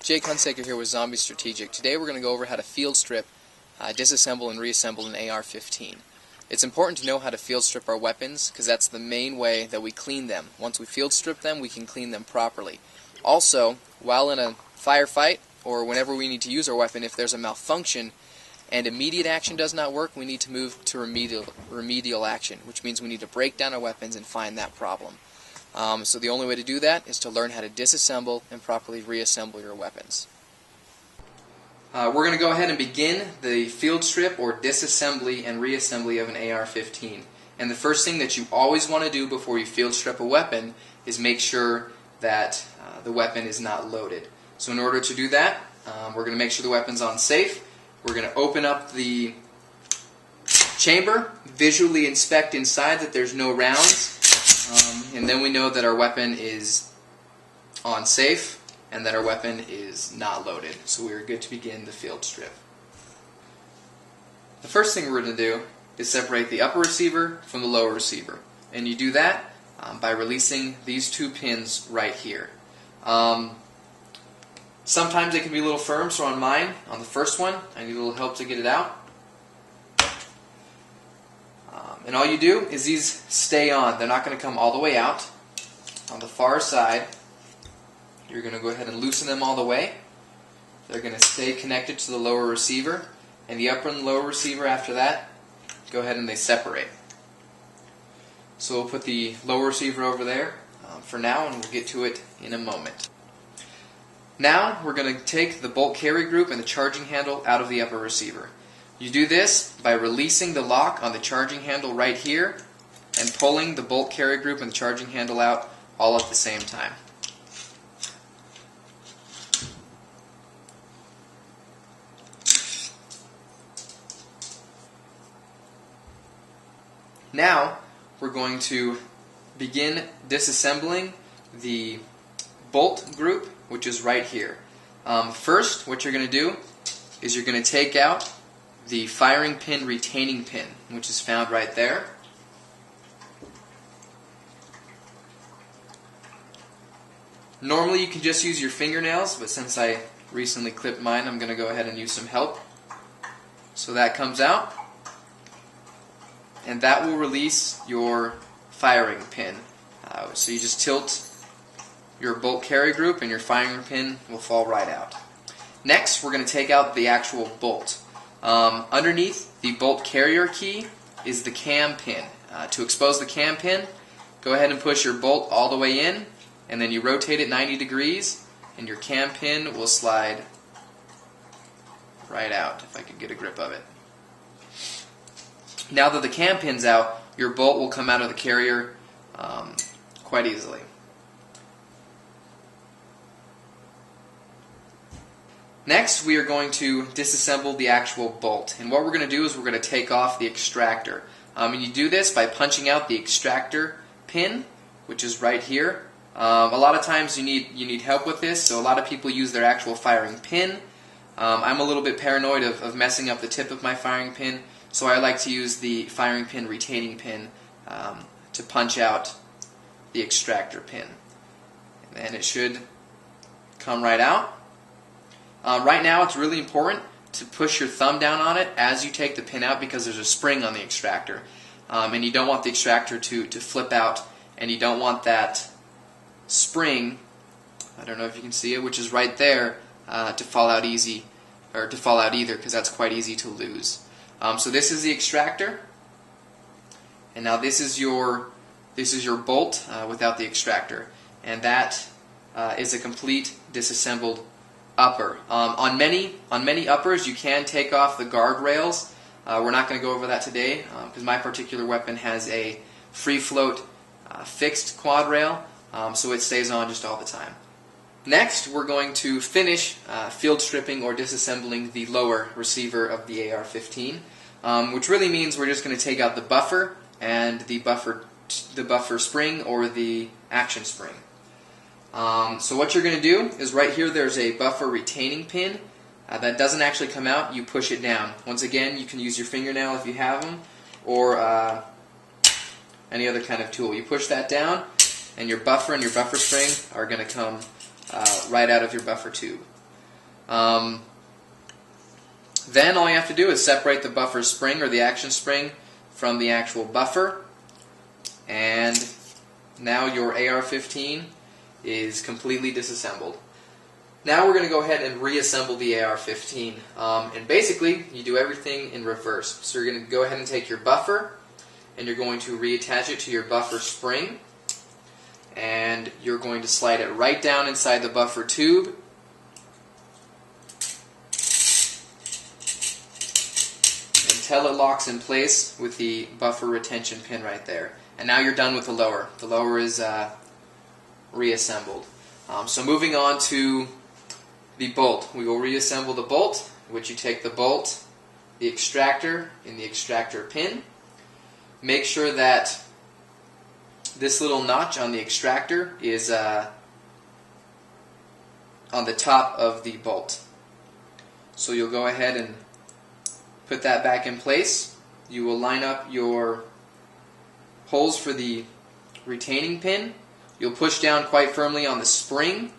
Jake Hunsaker here with Zombiestrategic. Today we're going to go over how to field strip, disassemble, and reassemble an AR-15. It's important to know how to field strip our weapons because that's the main way that we clean them. Once we field strip them, we can clean them properly. Also, while in a firefight or whenever we need to use our weapon, if there's a malfunction and immediate action does not work, we need to move to remedial action, which means we need to break down our weapons and find that problem. So the only way to do that is to learn how to disassemble and properly reassemble your weapons. We're going to go ahead and begin the field strip or disassembly and reassembly of an AR-15. And the first thing that you always want to do before you field strip a weapon is make sure that the weapon is not loaded. So in order to do that, we're going to make sure the weapon's on safe. We're going to open up the chamber, visually inspect inside that there's no rounds. And then we know that our weapon is on safe and that our weapon is not loaded. So we are good to begin the field strip. The first thing we're going to do is separate the upper receiver from the lower receiver. And you do that by releasing these two pins right here. Sometimes they can be a little firm, so on mine, on the first one, I need a little help to get it out. And all you do is these stay on. They're not going to come all the way out. On the far side, you're going to go ahead and loosen them all the way. They're going to stay connected to the lower receiver. And the upper and lower receiver after that, go ahead and they separate. So we'll put the lower receiver over there for now, and we'll get to it in a moment. Now we're going to take the bolt carry group and the charging handle out of the upper receiver. You do this by releasing the lock on the charging handle right here and pulling the bolt carry group and the charging handle out all at the same time. Now we're going to begin disassembling the bolt group, which is right here. First, what you're going to do is you're going to take out the firing pin retaining pin, which is found right there. Normally you can just use your fingernails, but since I recently clipped mine, I'm going to go ahead and use some help. So that comes out, and that will release your firing pin. So you just tilt your bolt carry group and your firing pin will fall right out. Next, we're going to take out the actual bolt. Underneath the bolt carrier key is the cam pin. To expose the cam pin, go ahead and push your bolt all the way in, and then you rotate it 90 degrees, and your cam pin will slide right out, if I could get a grip of it. Now that the cam pin's out, your bolt will come out of the carrier quite easily. Next, we are going to disassemble the actual bolt. And what we're going to do is we're going to take off the extractor. And you do this by punching out the extractor pin, which is right here. A lot of times you need help with this, so a lot of people use their actual firing pin. I'm a little bit paranoid of messing up the tip of my firing pin, so I like to use the firing pin retaining pin to punch out the extractor pin. And it should come right out. Right now it's really important to push your thumb down on it as you take the pin out because there's a spring on the extractor. And you don't want the extractor to flip out, and you don't want that spring, I don't know if you can see it, which is right there, to fall out easy, or to fall out either, because that's quite easy to lose. So this is the extractor, and now this is your bolt without the extractor, and that is a complete disassembled upper. On many uppers, you can take off the guardrails. We're not going to go over that today because my particular weapon has a free float fixed quad rail, so it stays on just all the time. Next, we're going to finish field stripping or disassembling the lower receiver of the AR-15, which really means we're just going to take out the buffer and the buffer spring or the action spring. So what you're going to do is right here there's a buffer retaining pin that doesn't actually come out. You push it down. Once again, you can use your fingernail if you have them, or any other kind of tool. You push that down, and your buffer spring are going to come right out of your buffer tube. Then all you have to do is separate the buffer spring or the action spring from the actual buffer, and now your AR-15 is completely disassembled. Now we're going to go ahead and reassemble the AR-15, and basically you do everything in reverse. So you're going to go ahead and take your buffer and you're going to reattach it to your buffer spring, and you're going to slide it right down inside the buffer tube, until it locks in place with the buffer retention pin right there. And now you're done with the lower. The lower is reassembled. So moving on to the bolt. We will reassemble the bolt, which you take the bolt, the extractor, and the extractor pin. Make sure that this little notch on the extractor is on the top of the bolt. So you'll go ahead and put that back in place. You will line up your holes for the retaining pin. You'll push down quite firmly on the spring,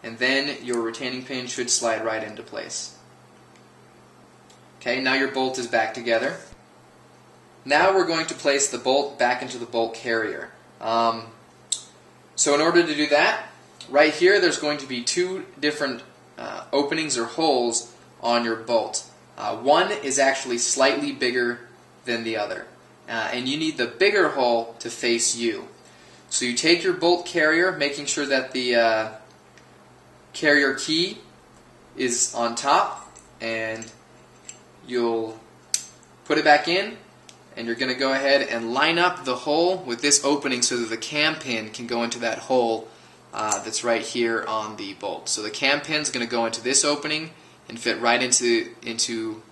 and then your retaining pin should slide right into place. Okay, now your bolt is back together. Now we're going to place the bolt back into the bolt carrier. So in order to do that, right here there's going to be two different openings or holes on your bolt. One is actually slightly bigger than the other, and you need the bigger hole to face you. So you take your bolt carrier, making sure that the carrier key is on top, and you'll put it back in, and you're going to go ahead and line up the hole with this opening so that the cam pin can go into that hole that's right here on the bolt. So the cam pin is going to go into this opening and fit right into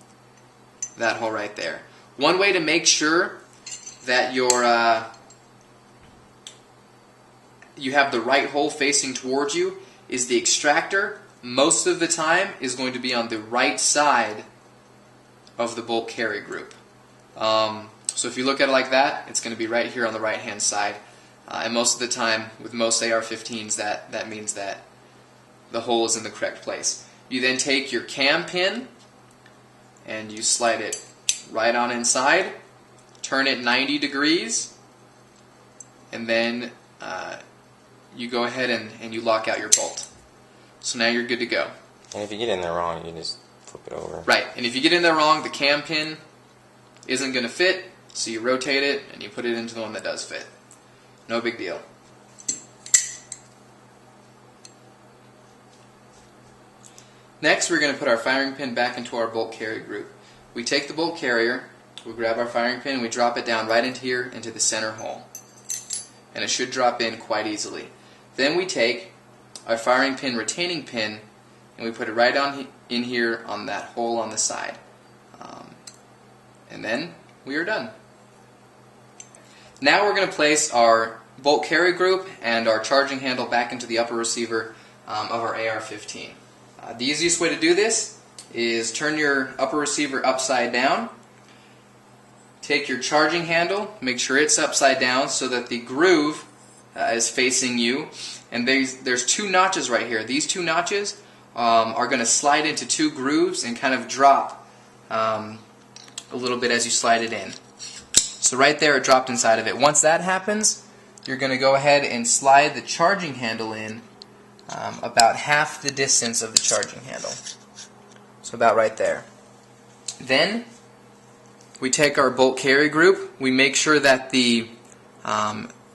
that hole right there. One way to make sure that you have the right hole facing towards you is the extractor most of the time is going to be on the right side of the bolt carry group. So if you look at it like that, it's going to be right here on the right hand side, and most of the time with most AR-15s that means that the hole is in the correct place. You then take your cam pin and you slide it right on inside, turn it 90 degrees, and then you go ahead and you lock out your bolt. So now you're good to go. And if you get in there wrong, you just flip it over. Right, and if you get in there wrong, the cam pin isn't going to fit, so you rotate it and you put it into the one that does fit. No big deal. Next, we're going to put our firing pin back into our bolt carrier group. We take the bolt carrier, we grab our firing pin, and we drop it down right into here into the center hole. And it should drop in quite easily. Then we take our firing pin retaining pin and we put it right on in here on that hole on the side. And then we are done. Now we're going to place our bolt carry group and our charging handle back into the upper receiver of our AR-15. The easiest way to do this is turn your upper receiver upside down, take your charging handle, make sure it's upside down so that the groove is facing you, and there's two notches right here. These two notches are going to slide into two grooves and kind of drop a little bit as you slide it in. So right there it dropped inside of it. Once that happens, you're going to go ahead and slide the charging handle in about half the distance of the charging handle. So about right there. Then we take our bolt carry group, we make sure that the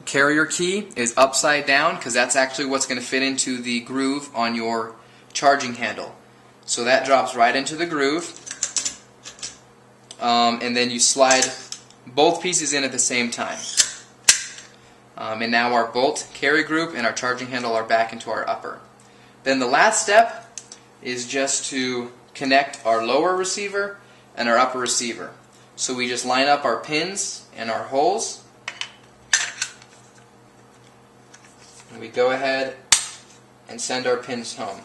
carrier key is upside down because that's actually what's going to fit into the groove on your charging handle. So that drops right into the groove, and then you slide both pieces in at the same time. And now our bolt carry group and our charging handle are back into our upper. Then the last step is just to connect our lower receiver and our upper receiver. So we just line up our pins and our holes, and we go ahead and send our pins home.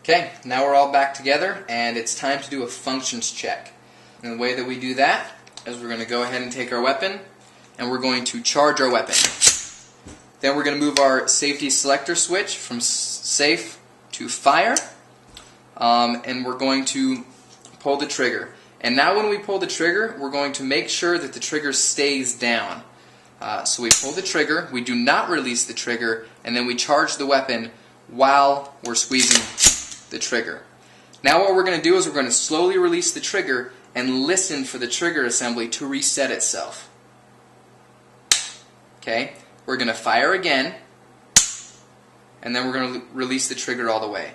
Okay, now we're all back together and it's time to do a functions check. And the way that we do that is we're going to go ahead and take our weapon and we're going to charge our weapon. Then we're going to move our safety selector switch from safe to fire, and we're going to pull the trigger. And now when we pull the trigger, we're going to make sure that the trigger stays down. So we pull the trigger, we do not release the trigger, and then we charge the weapon while we're squeezing the trigger. Now what we're going to do is we're going to slowly release the trigger and listen for the trigger assembly to reset itself. Okay? We're going to fire again, and then we're going to release the trigger all the way.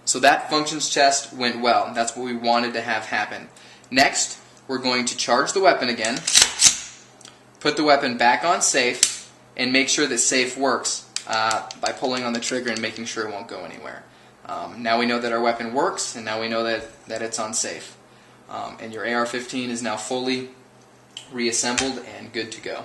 So that functions test went well. That's what we wanted to have happen. Next, we're going to charge the weapon again, put the weapon back on safe, and make sure that safe works by pulling on the trigger and making sure it won't go anywhere. Now we know that our weapon works, and now we know that it's on safe. And your AR-15 is now fully reassembled and good to go.